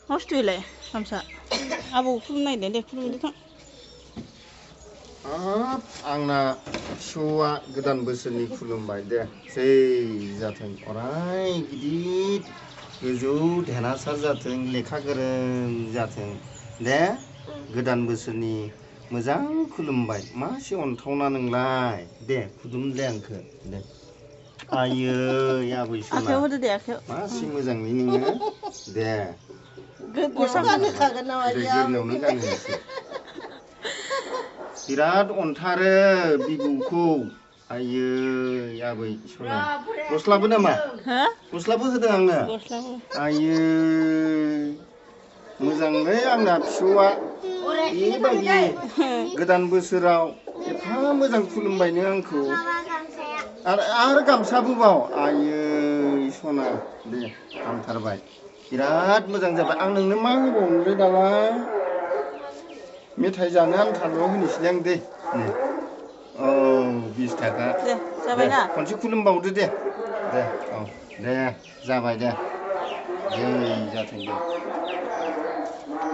हस्टेलाय गामसा आबौ खुलुमनायदे दे खुलुमदो थां आंना फिसौआ गोदान बोसोरनि खुलुमबाय दे जै जाथों अराय गिदिर गोजौ देरहासार जाथों लेखा गोरों जाथों दे गोदान बोसोरनि मोजां खुलुमबाय मासे अनथावना नोंलाय दे खुदुमदे आंखो दे आयै आबै सना आखायाव होदो दे आखायाव मासे मोजांलै नोङो दे गोदनायाव गानहोखागोन नामा गोदनायावनो गानहोनोसै बिराद अनथारो बिबौखौ आयै आबै सना गस्लाबो नामा हो गस्लाबो होदों आंनो गस्लाबो आयै मोजांलै आंना फिसौआ बेबायदि गोदान बोसोराव एफा मोजां खुलुमबायनो आंखौ आरो गामसाबो बाव आयै सना दे हामथारबाय बिराद मोजां जाबाय आं नोंनो मा होबावनोलै दालाय मेथाइ जानो आन्थाल' होनोसैलै आं दे औ 20 थाखा दे जाबाय ना खनसे खुलुमबावदो दे दे औ दे जाबाय दे जै जाथों दे